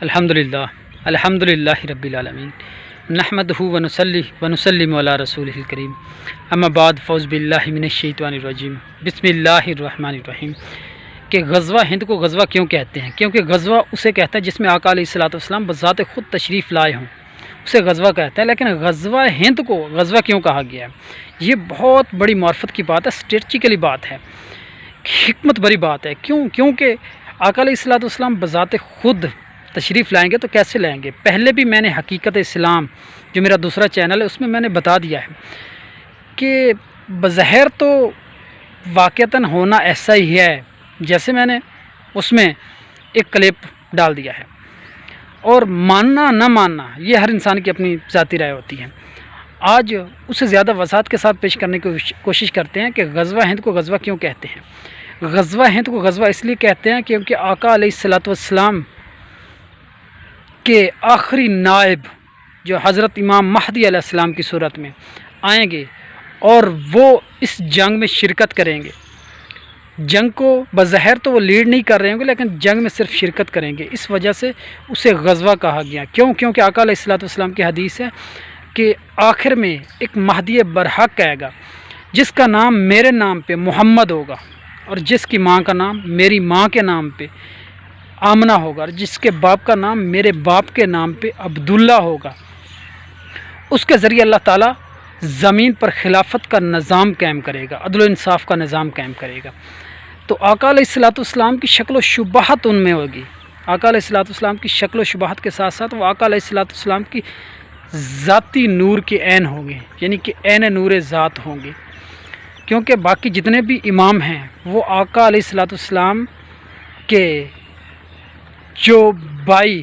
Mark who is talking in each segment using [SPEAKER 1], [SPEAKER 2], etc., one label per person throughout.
[SPEAKER 1] الحمدللہ رب العالمین نحمدہ ونصلی علی رسولہ الکریم اما بعد فاعوذ باللہ من الشیطان الرجیم بسم اللہ الرحمن الرحیم کہ غزوہ ہند کو غزوہ کیوں کہتے ہیں؟ کیونکہ غزوہ اسے کہتا ہے جس میں آقا علیہ الصلوۃ والسلام بذات خود تشریف لائے ہوں، اسے غزوہ کہتا ہے۔ لیکن غزوہ ہند کو غزوہ کیوں کہا گیا ہے؟ یہ بہت بڑی معرفت کی بات ہے، اسٹریٹجیکلی بات ہے، حکمت بری بات ہے۔ کیونکہ آقا علیہ الصلوۃ والسلام بذات خود تشریف لائیں گے تو کیسے لائیں گے؟ پہلے بھی میں نے حقیقت اسلام جو میرا دوسرا چینل ہے اس میں نے بتا دیا ہے کہ بظاہر تو واقعتاً ہونا ایسا ہی ہے جیسے میں نے اس میں ایک کلپ ڈال دیا ہے، اور ماننا نہ ماننا یہ ہر انسان کی اپنی ذاتی رائے ہوتی ہے۔ آج اسے زیادہ وضاحت کے ساتھ پیش کرنے کی کوشش کرتے ہیں کہ غزوہ ہند کو غزوہ کیوں کہتے ہیں۔ غزوہ ہند کو غزوہ اس لیے کہتے ہیں کیونکہ آقا علیہ الصلوۃ والسلام کے آخری نائب جو حضرت امام مہدی علیہ السلام کی صورت میں آئیں گے اور وہ اس جنگ میں شرکت کریں گے۔ جنگ کو بظاہر تو وہ لیڈ نہیں کر رہے ہوں گے لیکن جنگ میں صرف شرکت کریں گے، اس وجہ سے اسے غزوہ کہا گیا۔ کیونکہ آقا علیہ الصلوۃ والسلام کی حدیث ہے کہ آخر میں ایک مہدی برحق آئے گا جس کا نام میرے نام پہ محمد ہوگا، اور جس کی ماں کا نام میری ماں کے نام پہ آمنہ ہوگا، اور جس کے باپ کا نام میرے باپ کے نام پہ عبداللہ ہوگا۔ اس کے ذریعے اللہ تعالیٰ زمین پر خلافت کا نظام قائم کرے گا، عدل و انصاف کا نظام قائم کرے گا۔ تو آقا علیہ الصلوۃ والسلام کی شکل و شباہت ان میں ہوگی۔ آقا علیہ الصلوۃ والسلام کی شکل و شباہت کے ساتھ ساتھ وہ آقا علیہ الصلوۃ والسلام کی ذاتی نور کے عین ہوں گے، یعنی کہ عین نور ذات ہوں گے۔ کیونکہ باقی جتنے بھی امام ہیں وہ آقا علیہ الصلوۃ والسلام کے جو بھائی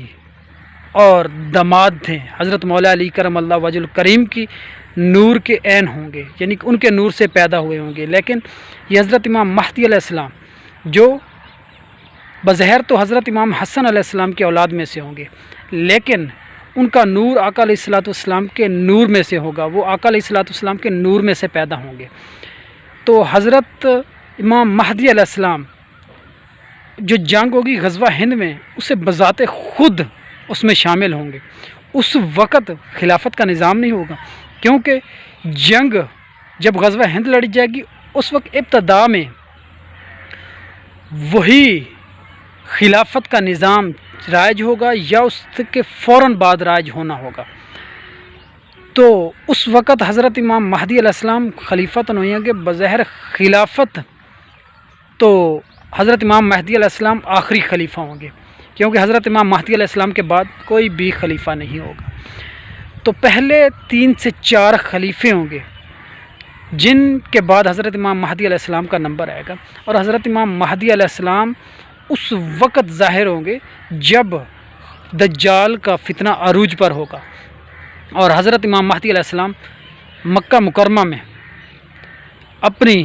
[SPEAKER 1] اور داماد تھے حضرت مولا علی کرم اللہ وجہ الکریم کی نور کے عین ہوں گے، یعنی کہ ان کے نور سے پیدا ہوئے ہوں گے۔ لیکن یہ حضرت امام مہدی علیہ السلام جو بظاہر تو حضرت امام حسن علیہ السلام کی اولاد میں سے ہوں گے، لیکن ان کا نور آقا علیہ الصلوۃ والسلام کے نور میں سے ہوگا، وہ آقا علیہ الصلوۃ والسلام کے نور میں سے پیدا ہوں گے۔ تو حضرت امام مہدی علیہ السلام جو جنگ ہوگی غزوہ ہند میں اسے بذات خود اس میں شامل ہوں گے۔ اس وقت خلافت کا نظام نہیں ہوگا، کیونکہ جنگ جب غزوہ ہند لڑی جائے گی اس وقت ابتدا میں وہی خلافت کا نظام رائج ہوگا یا اس کے فوراً بعد رائج ہونا ہوگا۔ تو اس وقت حضرت امام مہدی علیہ السلام خلیفہ تو نہیں ہوں گے، بظاہر خلافت تو حضرت امام مہدی علیہ السلام آخری خلیفہ ہوں گے، کیونکہ حضرت امام مہدی علیہ السلام کے بعد کوئی بھی خلیفہ نہیں ہوگا۔ تو پہلے 3 سے 4 خلیفے ہوں گے جن کے بعد حضرت امام مہدی علیہ السلام کا نمبر آئے گا، اور حضرت امام مہدی علیہ السلام اس وقت ظاہر ہوں گے جب دجال کا فتنہ عروج پر ہوگا، اور حضرت امام مہدی علیہ السلام مکہ مکرمہ میں اپنی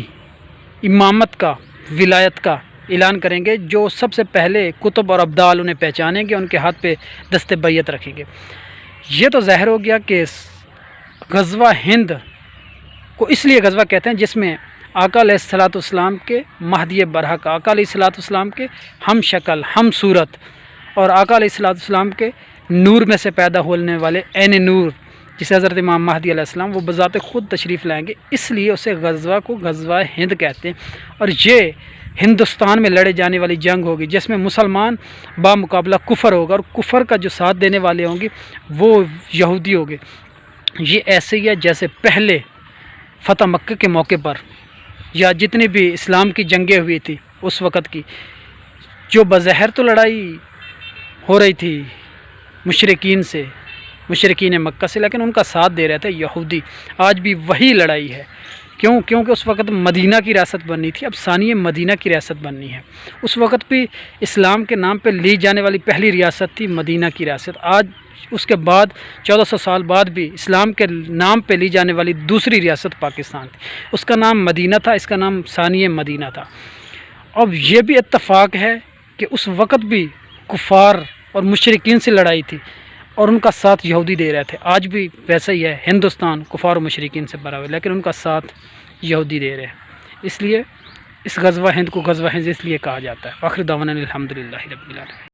[SPEAKER 1] امامت کا ولایت کا اعلان کریں گے، جو سب سے پہلے کتب اور ابدال انہیں پہچانیں گے، ان کے ہاتھ پہ دست بیعت رکھیں گے۔ یہ تو ظاہر ہو گیا کہ غزوہ ہند کو اس لیے غزوہ کہتے ہیں جس میں آقا علیہ الصلوۃ والسلام کے مہدی برحق، آقا علیہ الصلوۃ والسلام کے ہم شکل ہم صورت، اور آقا علیہ الصلوۃ والسلام کے نور میں سے پیدا ہونے والے عین نور جسے حضرت امام مہدی علیہ السلام وہ بذات خود تشریف لائیں گے، اس لیے اسے غزوہ کو غزوہ ہند کہتے ہیں۔ اور یہ ہندوستان میں لڑے جانے والی جنگ ہوگی جس میں مسلمان بامقابلہ کفر ہوگا، اور کفر کا جو ساتھ دینے والے ہوں گے وہ یہودی ہوں گے۔ یہ ایسے ہی ہے جیسے پہلے فتح مکہ کے موقع پر یا جتنی بھی اسلام کی جنگیں ہوئی تھی اس وقت کی، جو بظاہر تو لڑائی ہو رہی تھی مشرکین سے، مشرکین مکہ سے، لیکن ان کا ساتھ دے رہے تھے یہودی۔ آج بھی وہی لڑائی ہے، کیونکہ اس وقت مدینہ کی ریاست بننی تھی، اب ثانیہ مدینہ کی ریاست بننی ہے۔ اس وقت بھی اسلام کے نام پہ لی جانے والی پہلی ریاست تھی مدینہ کی ریاست۔ آج اس کے بعد 1400 سال بعد بھی اسلام کے نام پہ لی جانے والی دوسری ریاست پاکستان تھی، اس کا نام مدینہ تھا، اس کا نام ثانیہ مدینہ تھا۔ اب یہ بھی اتفاق ہے کہ اس وقت بھی کفار اور مشرکین سے لڑائی تھی اور ان کا ساتھ یہودی دے رہے تھے۔ آج بھی ویسا ہی ہے، ہندوستان کفار و مشرکین سے بھرا ہوا ہے لیکن ان کا ساتھ یہودی دے رہے ہیں۔ اس لیے اس غزوہ ہند کو غزوہ ہند اس لیے کہا جاتا ہے۔ آخر دعوانا الحمدللہ رب العالمین۔